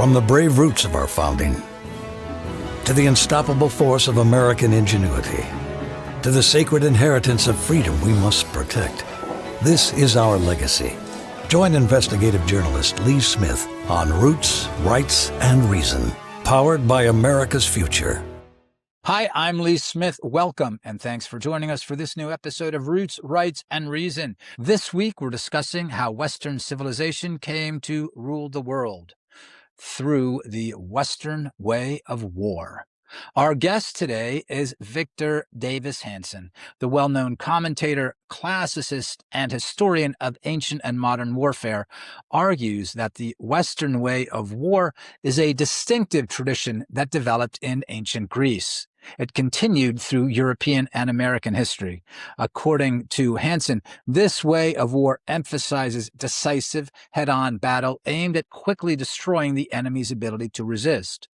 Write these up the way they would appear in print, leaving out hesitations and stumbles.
From the brave roots of our founding, to the unstoppable force of American ingenuity, to the sacred inheritance of freedom we must protect. This is our legacy. Join investigative journalist Lee Smith on Roots, Rights, and Reason, powered by America's Future. Hi, I'm Lee Smith. Welcome, and thanks for joining us for this new episode of Roots, Rights, and Reason. This week, we're discussing how Western civilization came to rule the world through the Western way of war. Our guest today is Victor Davis Hanson, the well-known commentator, classicist, and historian of ancient and modern warfare, argues that the Western way of war is a distinctive tradition that developed in ancient Greece. It continued through European and American history. According to Hanson, this way of war emphasizes decisive, head-on battle aimed at quickly destroying the enemy's ability to resist,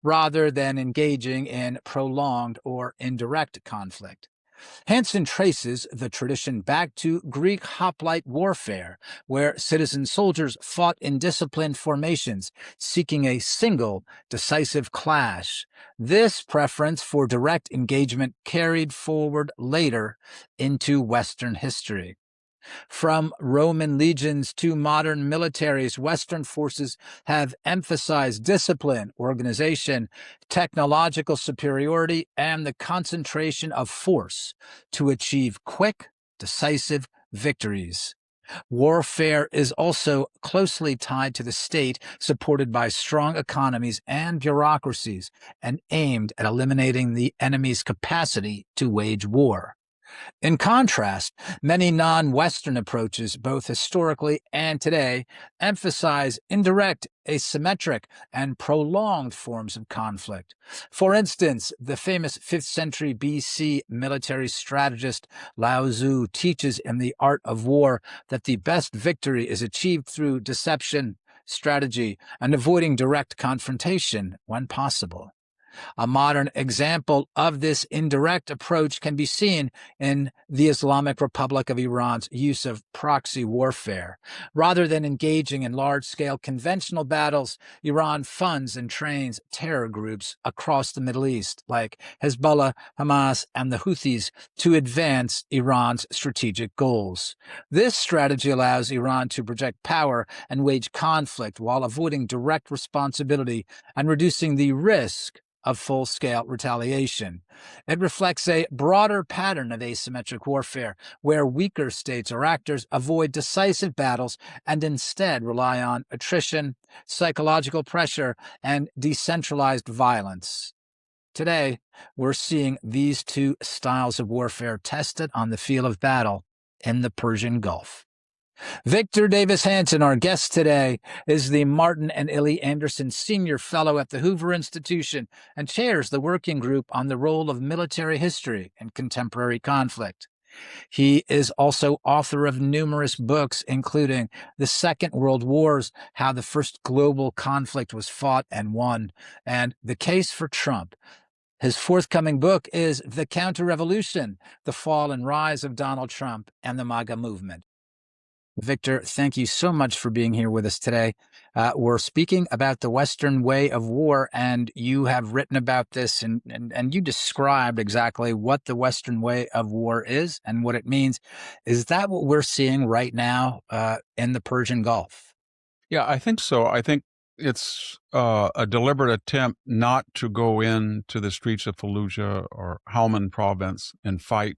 rather than engaging in prolonged or indirect conflict. Hanson traces the tradition back to Greek hoplite warfare, where citizen soldiers fought in disciplined formations, seeking a single, decisive clash. This preference for direct engagement carried forward later into Western history. From Roman legions to modern militaries, Western forces have emphasized discipline, organization, technological superiority, and the concentration of force to achieve quick, decisive victories. Warfare is also closely tied to the state, supported by strong economies and bureaucracies, and aimed at eliminating the enemy's capacity to wage war. In contrast, many non-Western approaches, both historically and today, emphasize indirect, asymmetric, and prolonged forms of conflict. For instance, the famous 5th century BC military strategist Lao Tzu teaches in The Art of War that the best victory is achieved through deception, strategy, and avoiding direct confrontation when possible. A modern example of this indirect approach can be seen in the Islamic Republic of Iran's use of proxy warfare. Rather than engaging in large-scale conventional battles, Iran funds and trains terror groups across the Middle East, like Hezbollah, Hamas, and the Houthis, to advance Iran's strategic goals. This strategy allows Iran to project power and wage conflict while avoiding direct responsibility and reducing the risk of full-scale retaliation. It reflects a broader pattern of asymmetric warfare, where weaker states or actors avoid decisive battles and instead rely on attrition, psychological pressure, and decentralized violence. Today, we're seeing these two styles of warfare tested on the field of battle in the Persian Gulf. Victor Davis Hanson, our guest today, is the Martin and Illie Anderson Senior Fellow at the Hoover Institution and chairs the working group on the role of military history in contemporary conflict. He is also author of numerous books, including The Second World Wars, How the First Global Conflict Was Fought and Won, and The Case for Trump. His forthcoming book is The Counter-Revolution, The Fall and Rise of Donald Trump and the MAGA Movement. Victor, thank you so much for being here with us today. We're speaking about the Western way of war, and you have written about this, and you described exactly what the Western way of war is and what it means. Is that what we're seeing right now in the Persian Gulf? Yeah, I think so. I think it's a deliberate attempt not to go into the streets of Fallujah or Helmand province and fight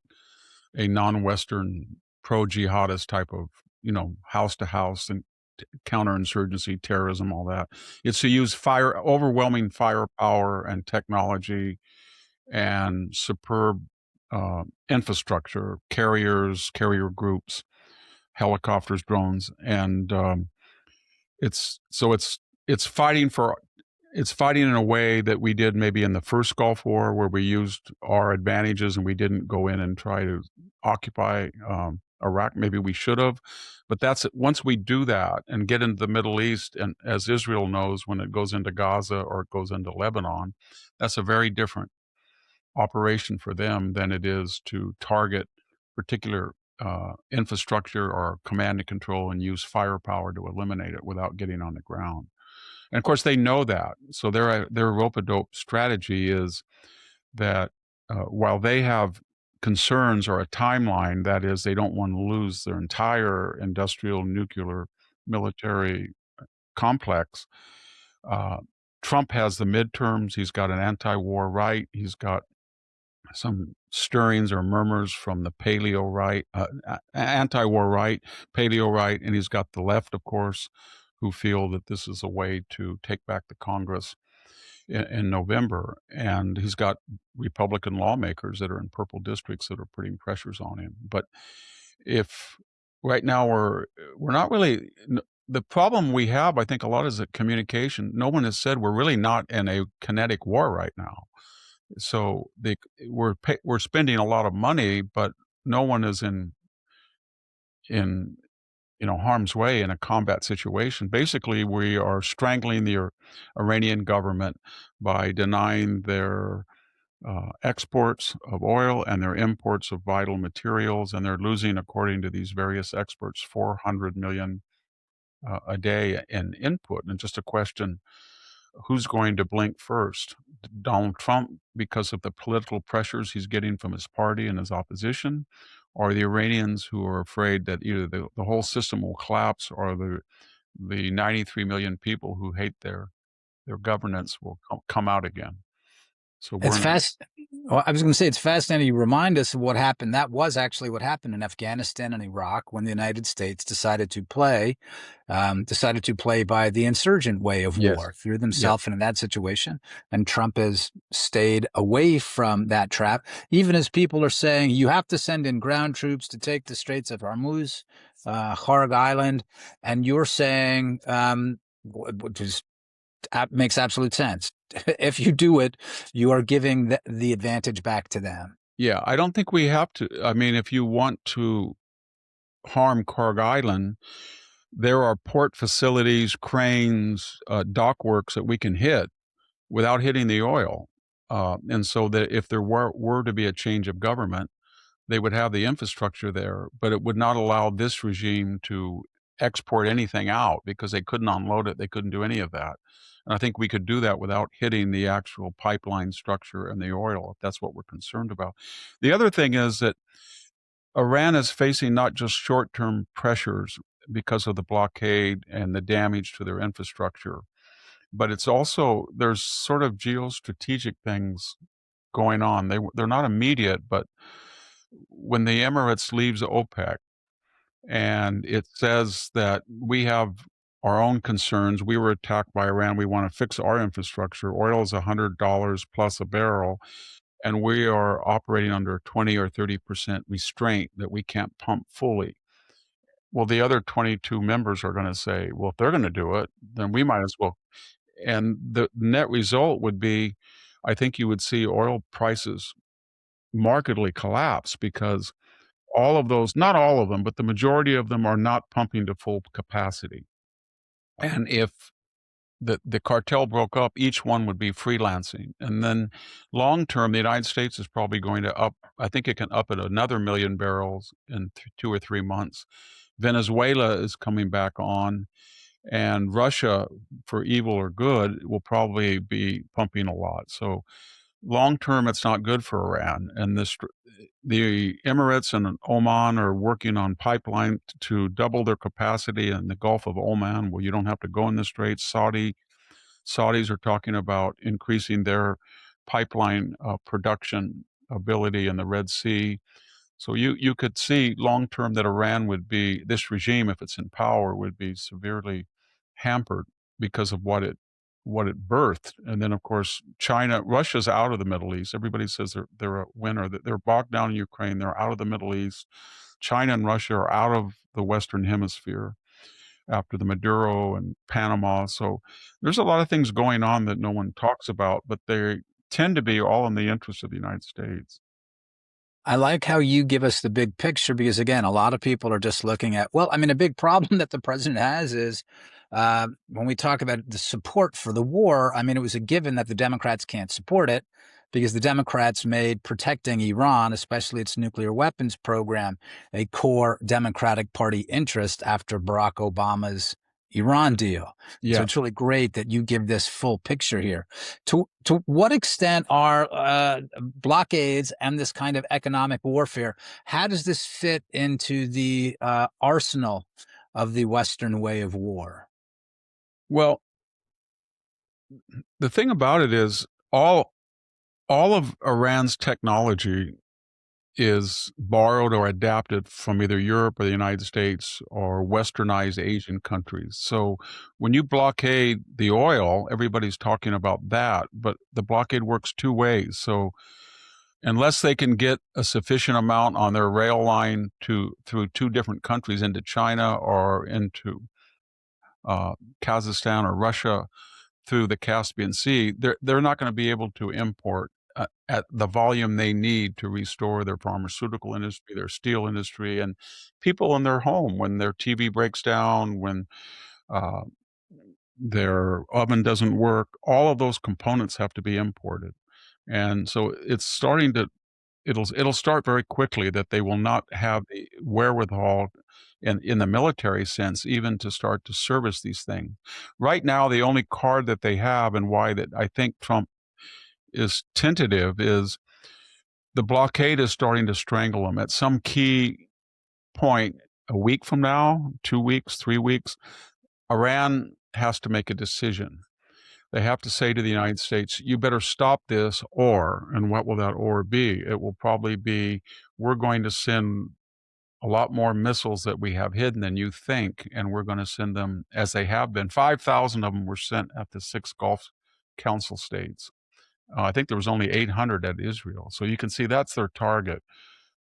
a non-Western pro-jihadist type of house to house and counterinsurgency, terrorism, all that. It's to use overwhelming firepower and technology and superb infrastructure, carrier groups, helicopters, drones, and it's fighting in a way that we did maybe in the first Gulf War, where we used our advantages and we didn't go in and try to occupy Iraq. Maybe we should have, but once we do that and get into the Middle East, and as Israel knows, when it goes into Gaza or it goes into Lebanon, that's a very different operation for them than it is to target particular infrastructure or command and control and use firepower to eliminate it without getting on the ground. And of course, they know that. So their rope-a-dope strategy is that while they have concerns or a timeline, that is, they don't want to lose their entire industrial nuclear military complex. Trump has the midterms. He's got an anti-war right. He's got some stirrings or murmurs from the paleo right, anti-war right, paleo right, and he's got the left, of course, who feel that this is a way to take back the Congress in November. And he's got Republican lawmakers that are in purple districts that are putting pressures on him. But if right now we're not really the problem we have, I think a lot is that communication. No one has said we're really not in a kinetic war right now. So we're spending a lot of money, but no one is in harm's way in a combat situation. Basically, we are strangling the Iranian government by denying their exports of oil and their imports of vital materials, and they're losing, according to these various experts, 400 million a day in input. And just a question: who's going to blink first? Donald Trump, because of the political pressures he's getting from his party and his opposition, or the Iranians who are afraid that either the whole system will collapse, or the 93 million people who hate their governance will come out again. So It's fast. Well, I was going to say it's fascinating. You remind us of what happened. That was actually what happened in Afghanistan and Iraq when the United States decided to play by the insurgent way of Yes. war, threw themselves into that situation. And Trump has stayed away from that trap, even as people are saying you have to send in ground troops to take the Straits of Hormuz, Kharg Island, and you're saying, which is makes absolute sense. If you do it, you are giving the advantage back to them. Yeah, I don't think we have to. I mean, if you want to harm Kharg Island, there are port facilities, cranes, dock works that we can hit without hitting the oil. And so that if there were to be a change of government, they would have the infrastructure there, but it would not allow this regime to export anything out because they couldn't unload it. They couldn't do any of that. And I think we could do that without hitting the actual pipeline structure and the oil, if that's what we're concerned about. The other thing is that Iran is facing not just short-term pressures because of the blockade and the damage to their infrastructure, but it's also, there's sort of geostrategic things going on. They're not immediate, but when the Emirates leaves OPEC and it says that we have our own concerns, we were attacked by Iran, we want to fix our infrastructure. Oil is $100 plus a barrel, and we are operating under 20 or 30% restraint that we can't pump fully. Well, the other 22 members are going to say, well, if they're going to do it, then we might as well. And the net result would be, I think you would see oil prices markedly collapse because all of those, not all of them, but the majority of them are not pumping to full capacity. And if the cartel broke up, each one would be freelancing. And then long term, the United States is probably going to up, I think it can up at another million barrels in 2 or 3 months. Venezuela is coming back on, and Russia, for evil or good, will probably be pumping a lot. So long term, it's not good for Iran. And the Emirates and Oman are working on pipeline to double their capacity in the Gulf of Oman, where you don't have to go in the Straits. Saudis are talking about increasing their pipeline production ability in the Red Sea. So you could see long term that Iran would be, this regime, if it's in power, would be severely hampered because of what it birthed. And then of course Russia's out of the Middle East. Everybody says they're a winner. They're bogged down in Ukraine. They're out of the Middle East. China and Russia are out of the Western Hemisphere after the Maduro and Panama. So there's a lot of things going on that no one talks about, but they tend to be all in the interest of the United States. I like how you give us the big picture because, again, a lot of people are just looking at, well, I mean, a big problem that the president has is when we talk about the support for the war, I mean, it was a given that the Democrats can't support it. because the Democrats made protecting Iran, especially its nuclear weapons program, a core Democratic Party interest after Barack Obama's Iran deal. So Yeah. it's really great that you give this full picture here. To what extent are blockades and this kind of economic warfare, how does this fit into the arsenal of the Western way of war? Well, the thing about it is all of Iran's technology is borrowed or adapted from either Europe or the United States or westernized Asian countries. So when you blockade the oil, everybody's talking about that, but the blockade works two ways. So unless they can get a sufficient amount on their rail line through two different countries into China or into Kazakhstan or Russia through the Caspian Sea, they're not going to be able to import at the volume they need to restore their pharmaceutical industry, their steel industry, and people in their home when their TV breaks down, when uh, their oven doesn't work. All of those components have to be imported, and so it's starting to. It'll start very quickly that they will not have the wherewithal in the military sense even to start to service these things. Right now, the only card that they have and why that I think Trump is tentative is the blockade is starting to strangle them. At some key point, a week from now, 2 weeks, 3 weeks, Iran has to make a decision. They have to say to the United States, you better stop this, or, and what will that or be? It will probably be, we're going to send a lot more missiles that we have hidden than you think, and we're going to send them as they have been. 5,000 of them were sent at the 6 Gulf Council states. I think there was only 800 at Israel. So you can see that's their target,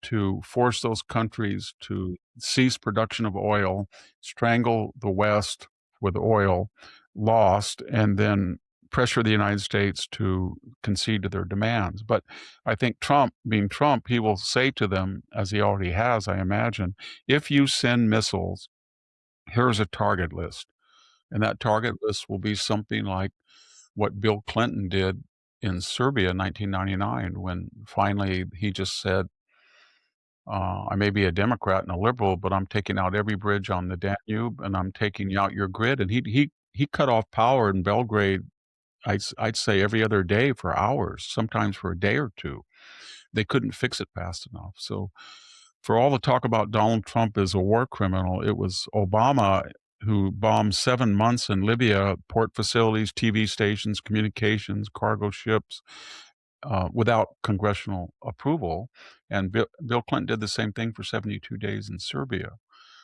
to force those countries to cease production of oil, strangle the West with oil lost, and then pressure the United States to concede to their demands. But I think Trump, being Trump, he will say to them, as he already has, I imagine, if you send missiles, here's a target list. And that target list will be something like what Bill Clinton did in Serbia in 1999, when finally he just said, I may be a Democrat and a liberal, but I'm taking out every bridge on the Danube, and I'm taking out your grid. And he cut off power in Belgrade, I'd say every other day for hours, sometimes for a day or two. They couldn't fix it fast enough. So for all the talk about Donald Trump as a war criminal, it was Obama who bombed 7 months in Libya, port facilities, TV stations, communications, cargo ships, without congressional approval. And Bill Clinton did the same thing for 72 days in Serbia.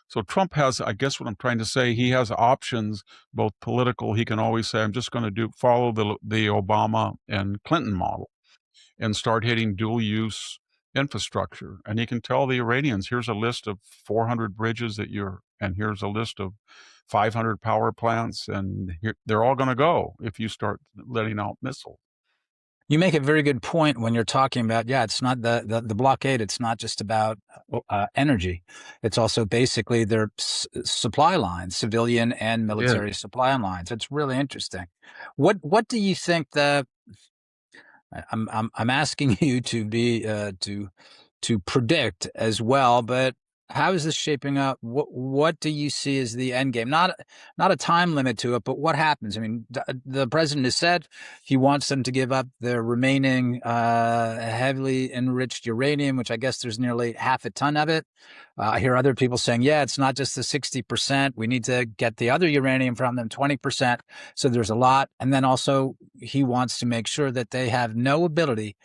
So Trump has, I guess what I'm trying to say, he has options, both political. He can always say, I'm just going to follow the Obama and Clinton model and start hitting dual use infrastructure. And he can tell the Iranians, here's a list of 400 bridges and here's a list of 500 power plants, and they're all going to go if you start letting out missiles. You make a very good point when you're talking about, it's not the blockade. It's not just about energy. It's also basically their supply lines, civilian and military supply lines. It's really interesting. What do you think I'm asking you to be to predict as well, but how is this shaping up? What do you see as the end game? Not a time limit to it, but what happens? I mean, the president has said he wants them to give up their remaining heavily enriched uranium, which I guess there's nearly half a ton of it. I hear other people saying, it's not just the 60%. We need to get the other uranium from them, 20%. So there's a lot. And then also he wants to make sure that they have no ability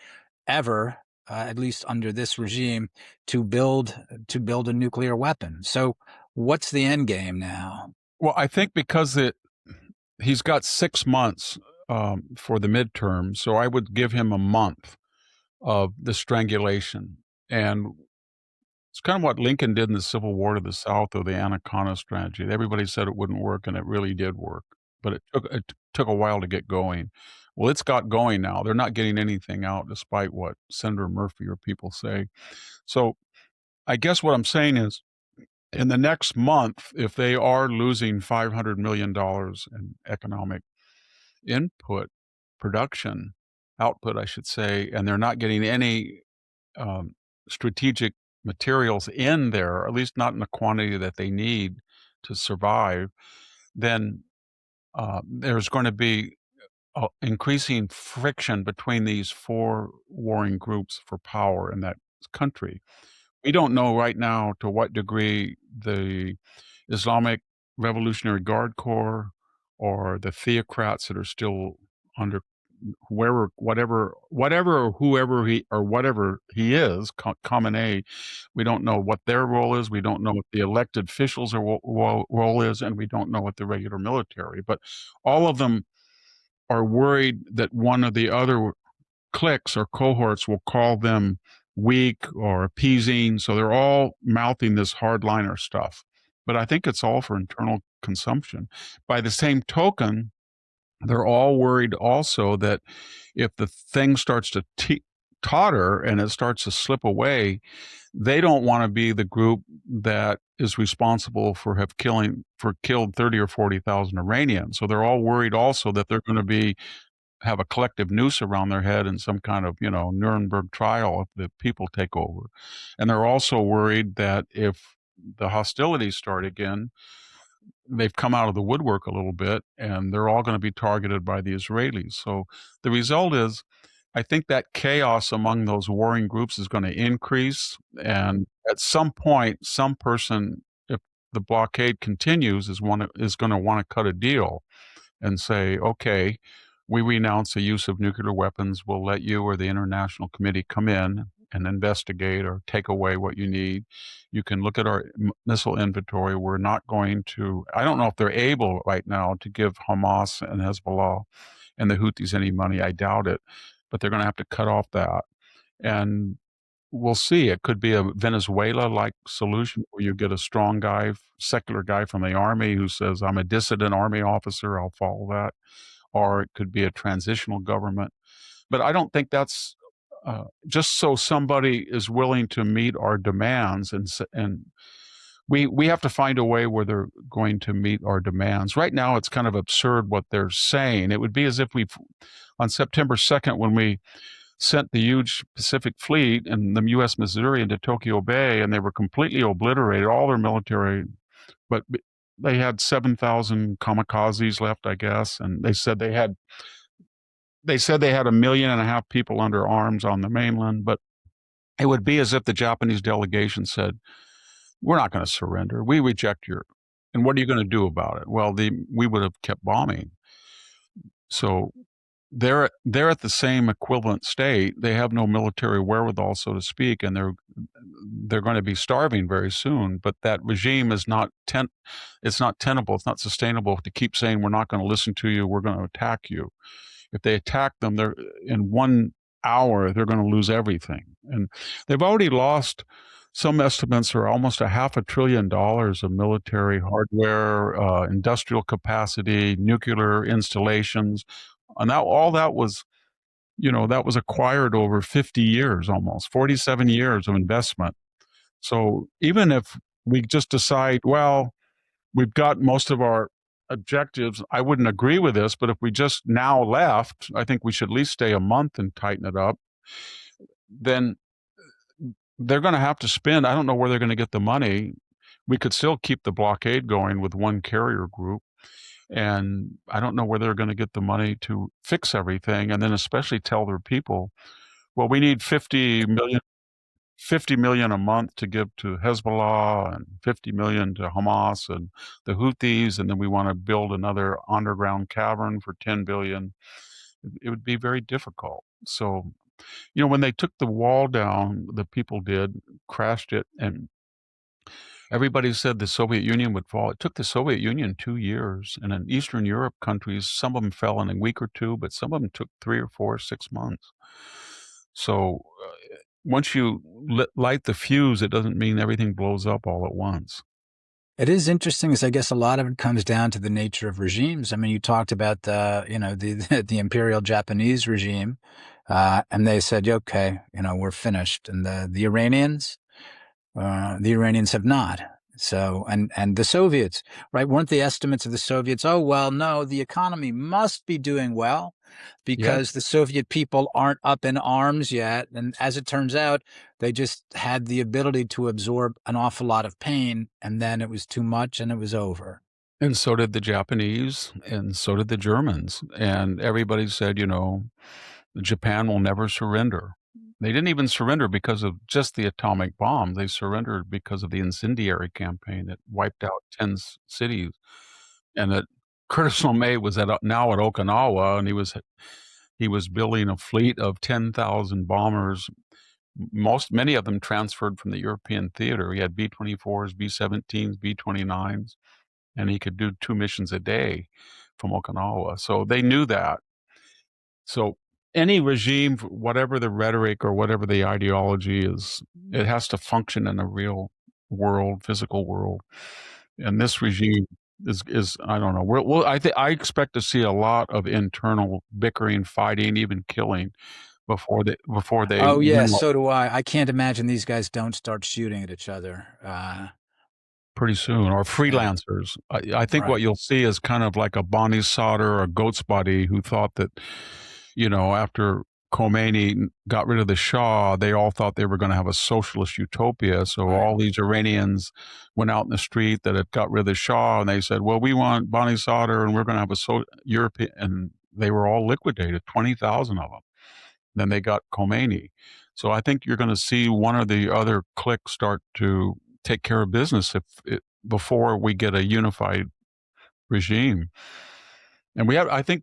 ever, at least under this regime, to build a nuclear weapon. So what's the end game now? Well, I think because he's got 6 months for the midterm, so I would give him a month of the strangulation. And it's kind of what Lincoln did in the Civil War to the South, or the Anaconda strategy. Everybody said it wouldn't work, and it really did work. But it took a while to get going. Well, it's got going now. They're not getting anything out, despite what Senator Murphy or people say. So I guess what I'm saying is, in the next month, if they are losing $500 million in economic input production, output, I should say, and they're not getting any strategic materials in there, or at least not in the quantity that they need to survive, then there's going to be increasing friction between these four warring groups for power in that country. We don't know right now to what degree the Islamic Revolutionary Guard Corps or the theocrats that are still under whoever he is, Khamenei, we don't know what their role is. We don't know what the elected officials' role is, and we don't know what the regular military. But all of them are worried that one of the other cliques or cohorts will call them weak or appeasing. So they're all mouthing this hardliner stuff. But I think it's all for internal consumption. By the same token, they're all worried also that if the thing starts to totter and it starts to slip away, they don't want to be the group that is responsible for killed 30 or 40,000 Iranians. So they're all worried also that they're going to have a collective noose around their head in some kind of, Nuremberg trial if the people take over. And they're also worried that if the hostilities start again, they've come out of the woodwork a little bit, and they're all going to be targeted by the Israelis. So the result is, I think that chaos among those warring groups is going to increase. And at some point, some person, if the blockade continues, is going to want to cut a deal and say, okay, we renounce the use of nuclear weapons. We'll let you or the International Committee come in and investigate or take away what you need. You can look at our missile inventory. We're not going to, I don't know if they're able right now to give Hamas and Hezbollah and the Houthis any money. I doubt it, but they're going to have to cut off that. And we'll see. It could be a Venezuela-like solution where you get a strong guy, secular guy from the army who says, I'm a dissident army officer, I'll follow that. Or it could be a transitional government. But I don't think that's just so somebody is willing to meet our demands, and we have to find a way where they're going to meet our demands. Right now, it's kind of absurd what they're saying. It would be as if on September 2nd, when we sent the huge Pacific Fleet and the U.S. Missouri into Tokyo Bay, and they were completely obliterated, all their military, but they had 7,000 kamikazes left, I guess, and they said they had 1.5 million people under arms on the mainland. But it would be as if the Japanese delegation said, we're not going to surrender. We reject your, and what are you going to do about it? Well, we would have kept bombing. So they're at the same equivalent state. They have no military wherewithal, so to speak, and they're going to be starving very soon. But that regime is it's not tenable. It's not sustainable to keep saying we're not going to listen to you. We're going to attack you. If they attack them, they're in 1 hour they're going to lose everything, and they've already lost. Some estimates are almost $500 billion of military hardware, industrial capacity, nuclear installations. And all that was, that was acquired over 50 years, almost 47 years of investment. So even if we just decide, well, we've got most of our objectives, I wouldn't agree with this, but if we just now left, I think we should at least stay a month and tighten it up. Then they're going to have to spend, I don't know where they're going to get the money. We could still keep the blockade going with one carrier group. And I don't know where they're going to get the money to fix everything. And then especially tell their people, well, we need 50 million a month to give to Hezbollah and 50 million to Hamas and the Houthis. And then we want to build another underground cavern for 10 billion. It would be very difficult. So, when they took the wall down, the people crashed it, and everybody said the Soviet Union would fall. It took the Soviet Union 2 years. And in Eastern Europe countries, some of them fell in a week or two, but some of them took 3 or 4 or 6 months. So once you light the fuse, it doesn't mean everything blows up all at once. It is interesting, because I guess a lot of it comes down to the nature of regimes. I mean, you talked about the imperial Japanese regime, and they said, okay, we're finished. And the Iranians have not. So, and the Soviets, right? Weren't the estimates of the Soviets, oh, well, no, the economy must be doing well Yes. because the Soviet people aren't up in arms yet. And as it turns out, they just had the ability to absorb an awful lot of pain, and then it was too much and it was over. And so did the Japanese, and so did the Germans. And everybody said, Japan will never surrender. They didn't even surrender because of just the atomic bomb. They surrendered because of the incendiary campaign that wiped out 10 cities. And that Curtis LeMay was now at Okinawa, and he was building a fleet of 10,000 bombers. Many of them transferred from the European theater. He had B-24s, B-17s, B-29s, and he could do 2 missions a day from Okinawa. So they knew that. So any regime, whatever the rhetoric or whatever the ideology is, it has to function in a real world, physical world. And this regime is I don't know. I expect to see a lot of internal bickering, fighting, even killing before they Oh, yeah, win so do I. I can't imagine these guys don't start shooting at each other. pretty soon, or Yeah, freelancers. I think what right. you'll see is kind of like a Bonnie Sauter or Goat's Body, who thought that, after Khomeini got rid of the Shah, they all thought they were going to have a socialist utopia. So Right. all these Iranians went out in the street that had got rid of the Shah, and they said, well, we want Bonnie Sauter, and we're going to have a European, and they were all liquidated, 20,000 of them. Then they got Khomeini. So I think you're going to see one or the other clique start to take care of business before we get a unified regime. And I think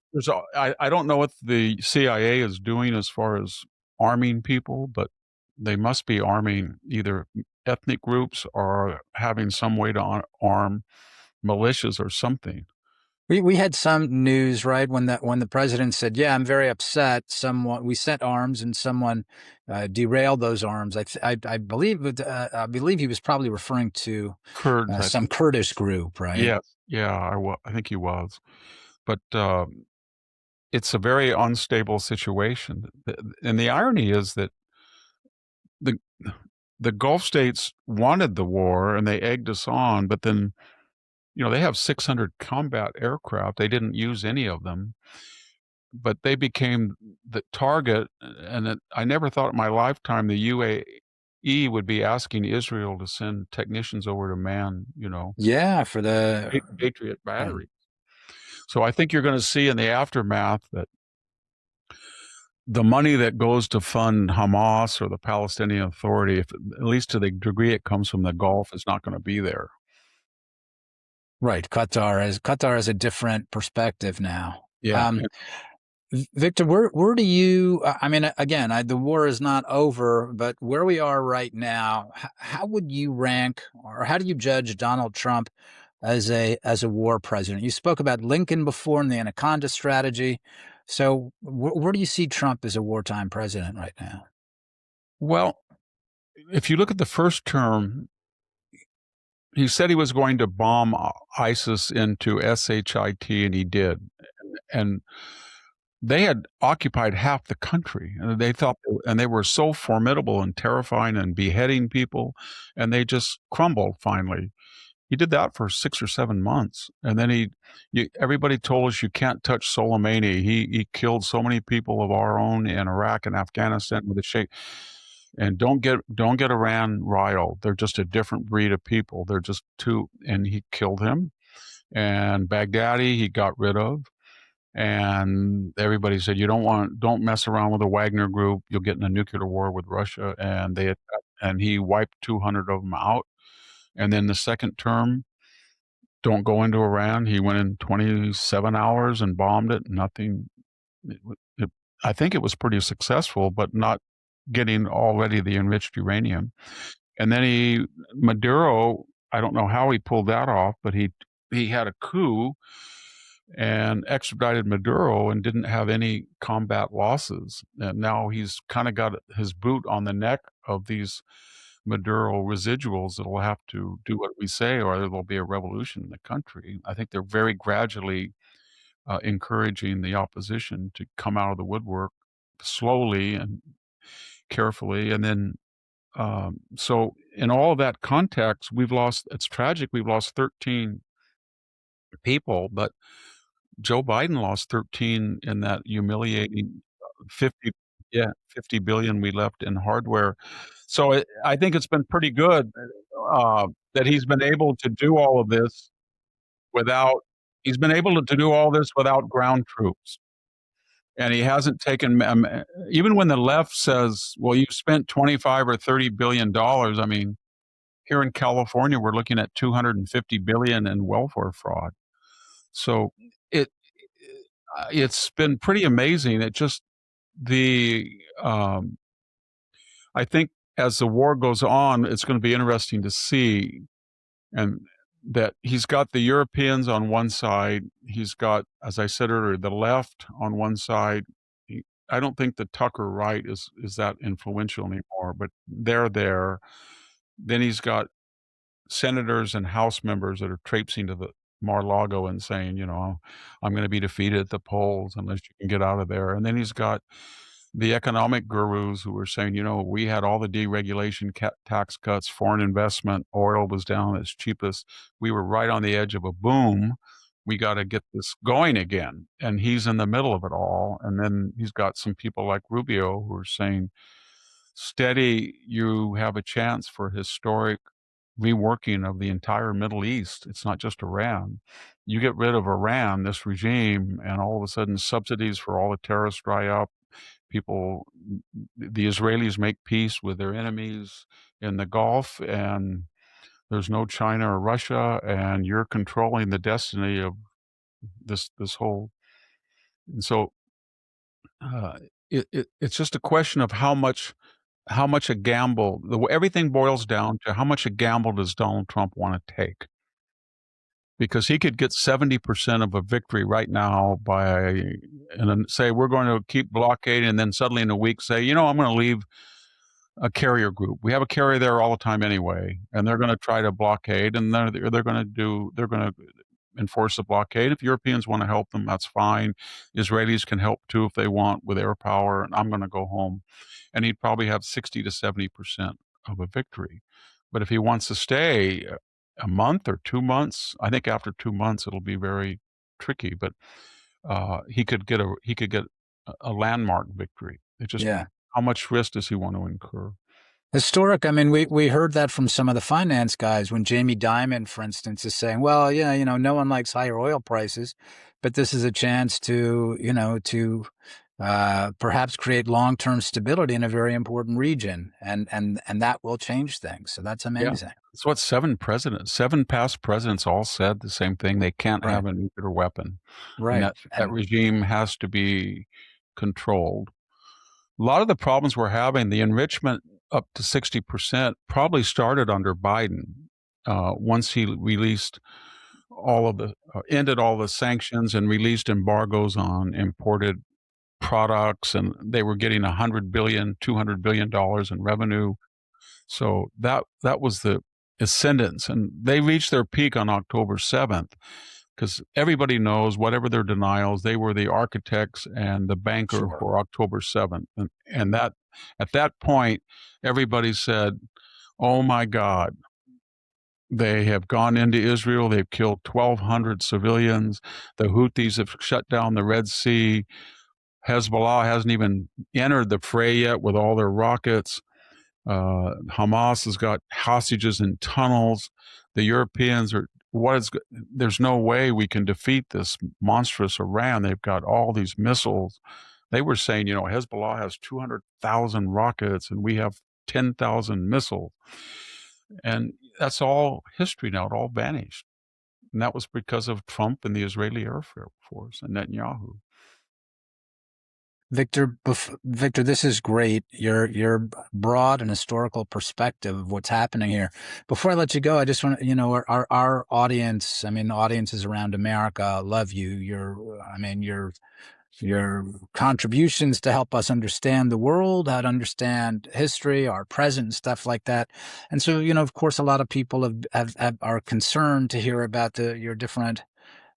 I don't know what the CIA is doing as far as arming people, but they must be arming either ethnic groups or having some way to arm militias or something. We had some news, right, when the president said, "Yeah, I'm very upset. We sent arms and someone derailed those arms." I believe he was probably referring to Kurds, I some think. Kurdish group, right? Yes. Yeah, I think he was. But it's a very unstable situation. And the irony is that the the Gulf states wanted the war and they egged us on, but then, they have 600 combat aircraft. They didn't use any of them, but they became the target. And I never thought in my lifetime the UAE would be asking Israel to send technicians over to man, Yeah, for the Patriot right. battery. So I think you're going to see in the aftermath that the money that goes to fund Hamas or the Palestinian Authority, at least to the degree it comes from the Gulf, is not going to be there. Right, Qatar has a different perspective now. Yeah. Victor, where do you? I mean, again, the war is not over, but where we are right now, how would you rank, or how do you judge Donald Trump as a war president? You spoke about Lincoln before and the Anaconda strategy. So, where do you see Trump as a wartime president right now? Well, if you look at the first term, he said he was going to bomb ISIS into SHIT, and he did. And they had occupied half the country, and they were so formidable and terrifying and beheading people, and they just crumbled finally. He did that for 6 or 7 months, and then everybody told us you can't touch Soleimani. He killed so many people of our own in Iraq and Afghanistan with a shake. And don't get Iran riled. They're just a different breed of people. They're just too. And he killed him. And Baghdadi he got rid of. And everybody said don't mess around with the Wagner group. You'll get in a nuclear war with Russia. And he wiped 200 of them out. And then the second term, don't go into Iran. He went in 27 hours and bombed it. Nothing. I think it was pretty successful, but not getting already the enriched uranium. And then Maduro, I don't know how he pulled that off, but he had a coup and extradited Maduro and didn't have any combat losses. And now he's kind of got his boot on the neck of these Maduro residuals that will have to do what we say, or there'll be a revolution in the country. I think they're very gradually encouraging the opposition to come out of the woodwork slowly and carefully. And then, so in all of that context, it's tragic, we've lost 13 people, but Joe Biden lost 13 in that humiliating 50, yeah, 50 billion we left in hardware. So I think it's been pretty good that he's been able to do all of this without, he's been able to do all this without ground troops. And he hasn't taken, even when the left says, well, you spent 25 or 30 billion dollars. I mean, here in California, we're looking at 250 billion in welfare fraud. So it it's been pretty amazing. It just the I think as the war goes on, it's going to be interesting to see, and that he's got the Europeans on one side. He's got, as I said earlier, the left on one side. I don't think the Tucker right is that influential anymore, but they're there. Then he's got senators and House members that are traipsing to the Mar-a-Lago and saying, you know, I'm going to be defeated at the polls unless you can get out of there. And then he's got the economic gurus who are saying, you know, we had all the deregulation, tax cuts, foreign investment, oil was down its cheapest. We were right on the edge of a boom. We got to get this going again. And he's in the middle of it all. And then he's got some people like Rubio who are saying, steady, you have a chance for historic reworking of the entire Middle East. It's not just Iran. You get rid of Iran, this regime, and all of a sudden subsidies for all the terrorists dry up. People, the Israelis make peace with their enemies in the Gulf, and there's no China or Russia, and you're controlling the destiny of this whole. And so it's just a question of how much a gamble. Everything boils down to how much a gamble does Donald Trump want to take? Because he could get 70% of a victory right now and then say, we're going to keep blockading, and then suddenly in a week say, you know, I'm going to leave a carrier group. We have a carrier there all the time anyway, and they're going to try to blockade, and they're going to enforce the blockade. If Europeans want to help them, that's fine. Israelis can help too if they want with air power, and I'm going to go home. And he'd probably have 60 to 70% of a victory. But if he wants to stay a month or 2 months, I think after 2 months it'll be very tricky. But he could get a landmark victory. It just, how much risk does he want to incur? Historic. I mean, we heard that from some of the finance guys when Jamie Dimon, for instance, is saying, well, yeah, you know, no one likes higher oil prices, but this is a chance to, you know, to perhaps create long-term stability in a very important region, and that will change things. So that's amazing. Yeah. It's what 7 past presidents all said the same thing. They can't have a nuclear weapon. Right. And that regime has to be controlled. A lot of the problems we're having, the enrichment up to 60%, probably started under Biden. Once he released ended all the sanctions and released embargoes on imported products, and they were getting $100 billion, $200 billion in revenue. So that was the ascendance, and they reached their peak on October 7th, because everybody knows, whatever their denials, they were the architects and the banker for October 7th. And that, at that point, everybody said, oh my God, they have gone into Israel. They've killed 1,200 civilians. The Houthis have shut down the Red Sea. Hezbollah hasn't even entered the fray yet with all their rockets. Hamas has got hostages in tunnels. The Europeans are, there's no way we can defeat this monstrous Iran. They've got all these missiles. They were saying, you know, Hezbollah has 200,000 rockets and we have 10,000 missiles. And that's all history now. It all vanished. And that was because of Trump and the Israeli Air Force and Netanyahu. Victor, this is great. Your broad and historical perspective of what's happening here. Before I let you go, I just want to, you know, our audience, I mean, audiences around America love you. Your contributions to help us understand the world, how to understand history, our present, and stuff like that. And so, you know, of course, a lot of people are concerned to hear about your different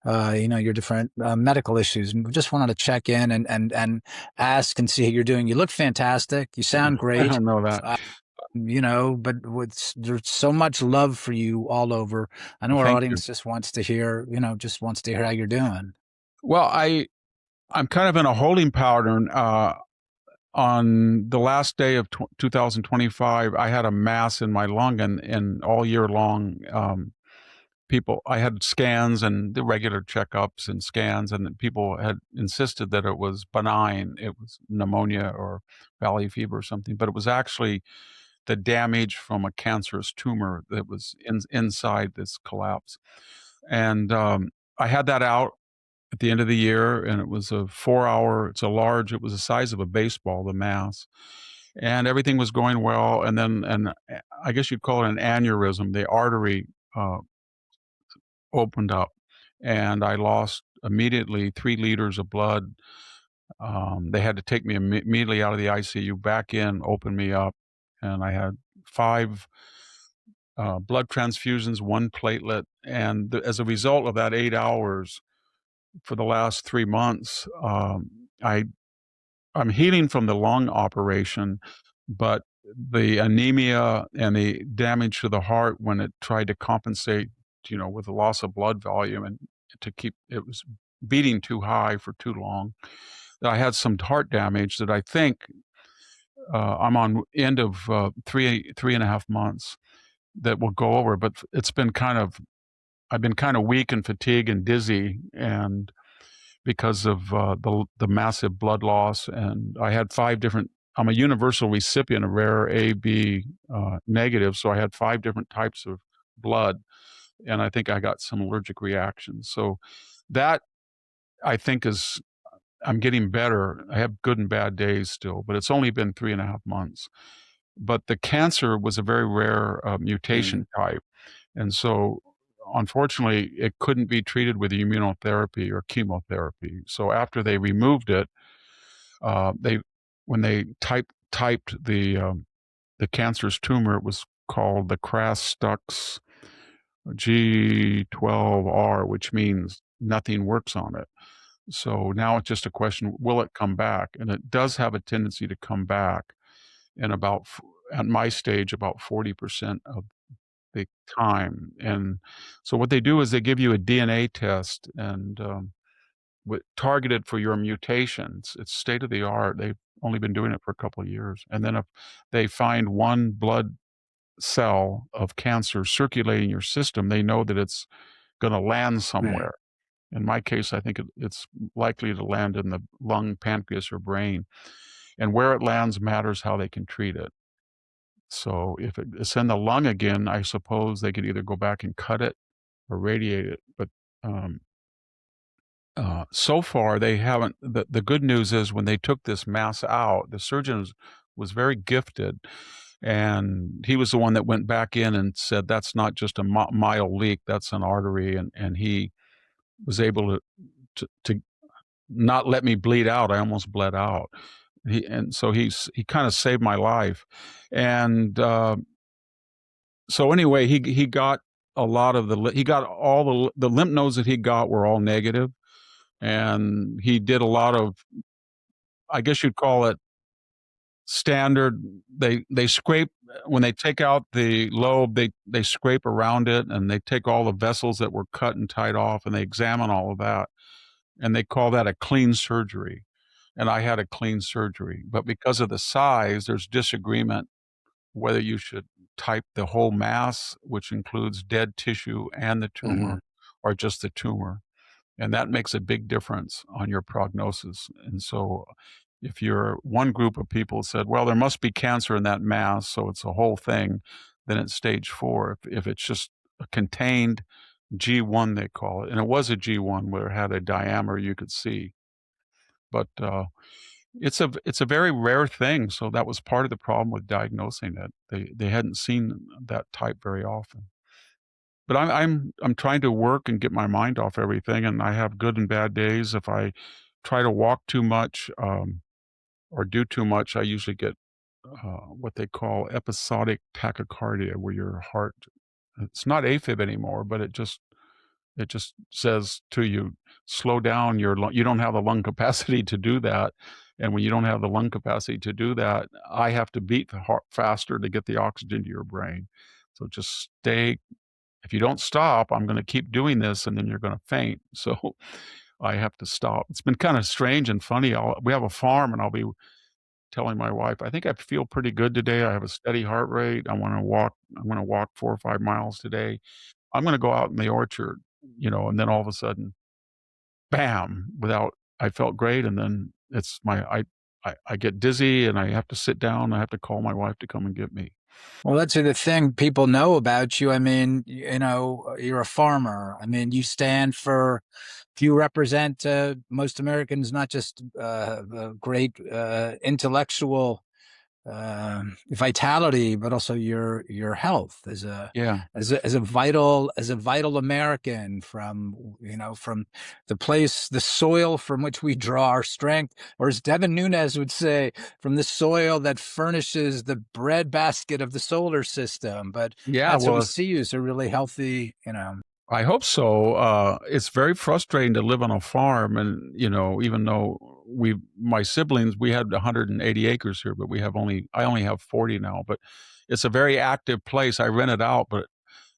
your different medical issues. And we just wanted to check in and ask and see how you're doing. You look fantastic. You sound great. I don't know that. but there's so much love for you all over. I know our Thank you. audience just wants to hear, how you're doing. Well, I'm kind of in a holding pattern. On the last day of 2025, I had a mass in my lung, and all year long, I had scans and the regular checkups and scans, and people had insisted that it was benign. It was pneumonia or valley fever or something, but it was actually the damage from a cancerous tumor that was inside this collapse. And I had that out at the end of the year, and it was a 4 hour, it was the size of a baseball, the mass. And everything was going well. And then, I guess you'd call it an aneurysm. The artery opened up, and I lost immediately 3 liters of blood. They had to take me immediately out of the ICU, back in, open me up, and I had 5 blood transfusions, 1 platelet. And as a result of that 8 hours, for the last 3 months, I'm healing from the lung operation, but the anemia and the damage to the heart, when it tried to compensate, with the loss of blood volume, and it was beating too high for too long, that I had some heart damage that I think I'm on end of 3.5 months that will go over. But I've been kind of weak and fatigued and dizzy, and because of the massive blood loss. And I had 5 different. I'm a universal recipient of rare AB negative, so I had 5 different types of blood, and I think I got some allergic reactions. So that, I think, I'm getting better. I have good and bad days still, but it's only been 3.5 months. But the cancer was a very rare mutation type, and so unfortunately, it couldn't be treated with immunotherapy or chemotherapy. So after they removed it, they when they typed the cancerous tumor, it was called the Krastux G12R, which means nothing works on it. So now it's just a question: will it come back? And it does have a tendency to come back in at my stage, about 40% of the time. And so what they do is they give you a DNA test, and targeted for your mutations. It's state of the art. They've only been doing it for a couple of years. And then if they find one blood cell of cancer circulating your system, they know that it's going to land somewhere. In my case, I think it's likely to land in the lung, pancreas, or brain. And where it lands matters how they can treat it. So if it's in the lung again, I suppose they could either go back and cut it or radiate it. But um, so far, they haven't. The good news is, when they took this mass out, the surgeon was very gifted, and he was the one that went back in and said, that's not just a mild leak, that's an artery. And he was able to not let me bleed out. I almost bled out. So he kind of saved my life. And so anyway, he got a lot of he got all the lymph nodes that he got were all negative. And he did a lot of, I guess you'd call it standard. They scrape, when they take out the lobe, they scrape around it, and they take all the vessels that were cut and tied off, and they examine all of that. And they call that a clean surgery. And I had a clean surgery. But because of the size, there's disagreement whether you should type the whole mass, which includes dead tissue and the tumor, or just the tumor. And that makes a big difference on your prognosis. And so if you're one group of people said, well, there must be cancer in that mass, so it's a whole thing, then it's stage 4. If it's just a contained G1, they call it, and it was a G1 where it had a diameter you could see. But it's a very rare thing, so that was part of the problem with diagnosing it. They hadn't seen that type very often. But I'm trying to work and get my mind off everything, and I have good and bad days. If I try to walk too much or do too much, I usually get what they call episodic tachycardia, where your heart, it's not AFib anymore, but it just says to you, slow down. You don't have the lung capacity to do that. And when you don't have the lung capacity to do that, I have to beat the heart faster to get the oxygen to your brain. So just stay. If you don't stop, I'm going to keep doing this, and then you're going to faint. So I have to stop. It's been kind of strange and funny. We have a farm, and I'll be telling my wife, I think I feel pretty good today. I have a steady heart rate. I want to walk. I'm going to walk 4 or 5 miles today. I'm going to go out in the orchard, and then all of a sudden, bam! I felt great, and then I get dizzy, and I have to sit down. I have to call my wife to come and get me. Well, that's the thing people know about you. I mean, you're a farmer. I mean, you represent most Americans, not just great intellectual vitality, but also your health Yeah. as a vital American from the soil from which we draw our strength, or as Devin Nunes would say, from the soil that furnishes the breadbasket of the solar system. But Yeah. that's what we Well, see you as a really healthy. I hope so. It's very frustrating to live on a farm, and even though my siblings, we had 180 acres here, but I only have 40 now. But it's a very active place. I rent it out, but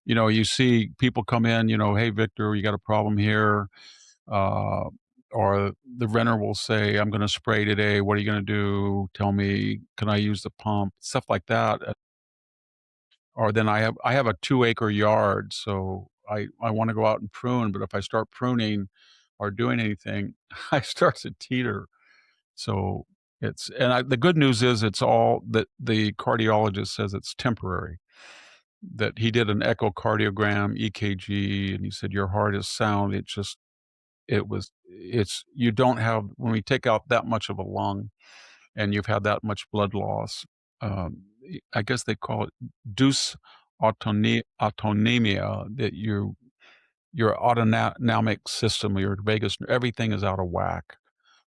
you see people come in. Hey Victor, you got a problem here, uh, or the renter will say, "I'm going to spray today. What are you going to do? Tell me, can I use the pump?" Stuff like that. Or then I have a 2-acre yard, so I wanna go out and prune, but if I start pruning or doing anything, I start to teeter. So the good news is it's all that the cardiologist says it's temporary, that he did an echocardiogram, EKG, and he said, "Your heart is sound." You don't have when we take out that much of a lung and you've had that much blood loss, I guess they call it autonemia, that your autonomic system, your vagus, everything is out of whack,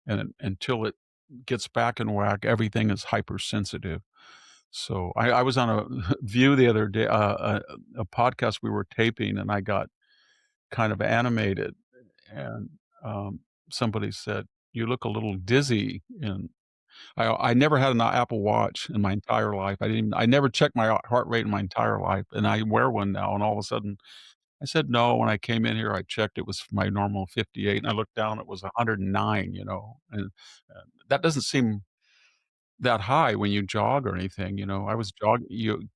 and until it gets back in whack, everything is hypersensitive. So I was on a View the other day, a podcast we were taping, and I got kind of animated, and somebody said, "You look a little dizzy," and I never had an Apple Watch in my entire life. I never checked my heart rate in my entire life, and I wear one now, and all of a sudden, I said, "No." When I came in here, I checked, it was my normal 58, and I looked down, it was 109, and that doesn't seem that high when you jog or anything. You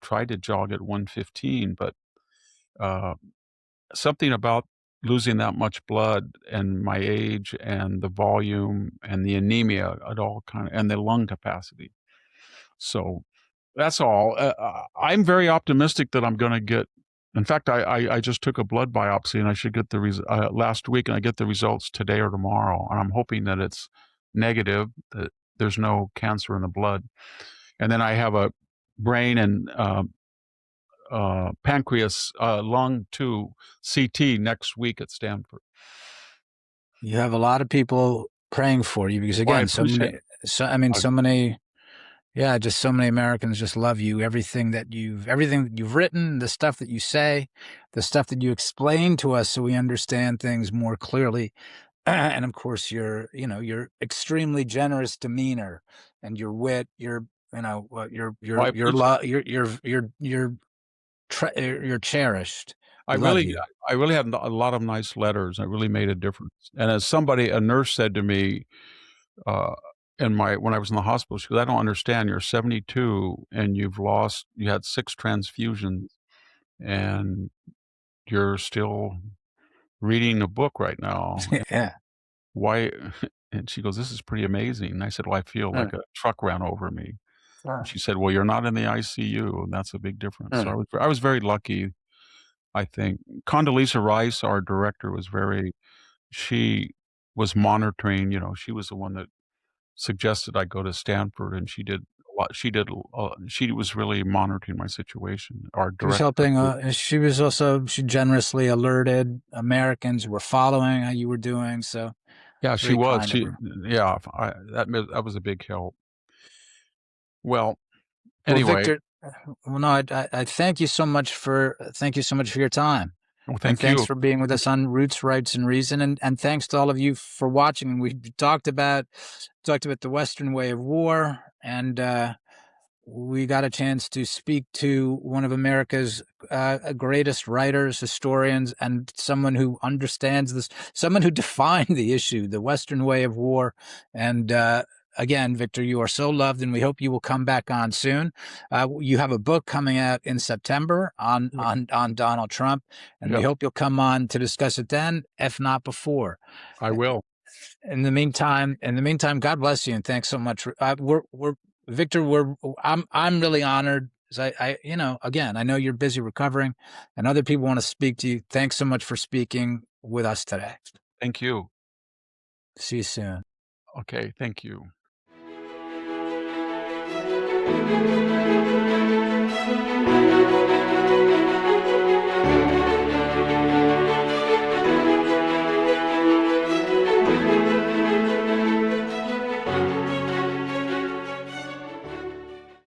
tried to jog at 115, but, uh, something about losing that much blood and my age and the volume and the anemia, it all kinda and the lung capacity. So, that's all. I'm very optimistic that I'm gonna get. In fact, I just took a blood biopsy, and I should get last week, and I get the results today or tomorrow, and I'm hoping that it's negative, that there's no cancer in the blood. And then I have a brain and, pancreas, lung too, CT next week at Stanford. You have a lot of people praying for you because, Well, I again, appreciate it. I so many. Yeah, just so many Americans just love you. Everything that you've written, the stuff that you say, the stuff that you explain to us so we understand things more clearly. And of course, your extremely generous demeanor and your wit, well, I appreciate you're cherished. I We love really you. I really had a lot of nice letters. I really made a difference. And as a nurse said to me, uh, when I was in the hospital, she goes, "I don't understand. You're 72 and you had 6 transfusions, and you're still reading a book right now. Yeah. Why?" And she goes, "This is pretty amazing." And I said, "Well, I feel like a truck ran over me." And she said, "Well, you're not in the ICU, and that's a big difference." So I was very lucky, I think. Condoleezza Rice, our director, she was monitoring, she was the one that suggested I go to Stanford, and she did a lot. She was really monitoring my situation. Our She was director helping. too. She generously alerted Americans who were following how you were doing. So Yeah, it's she very was. kind of her. Yeah, that was a big help. Well, Well, anyway, Victor, well, no, I thank you so much for your time. Well, And thank thanks you. for being with us on Roots, Rights, and Reason. And thanks to all of you for watching. We talked about the Western way of war, and we got a chance to speak to one of America's greatest writers, historians, and someone who understands this, someone who defined the issue, the Western way of war. And again, Victor, you are so loved, and we hope you will come back on soon. You have a book coming out in September on Donald Trump, and we Yep. hope you'll come on to discuss it then, if not before. I will. In the meantime, God bless you, and thanks so much. Victor, I'm really honored. I again, I know you're busy recovering, and other people want to speak to you. Thanks so much for speaking with us today. Thank you. See you soon. Okay, thank you.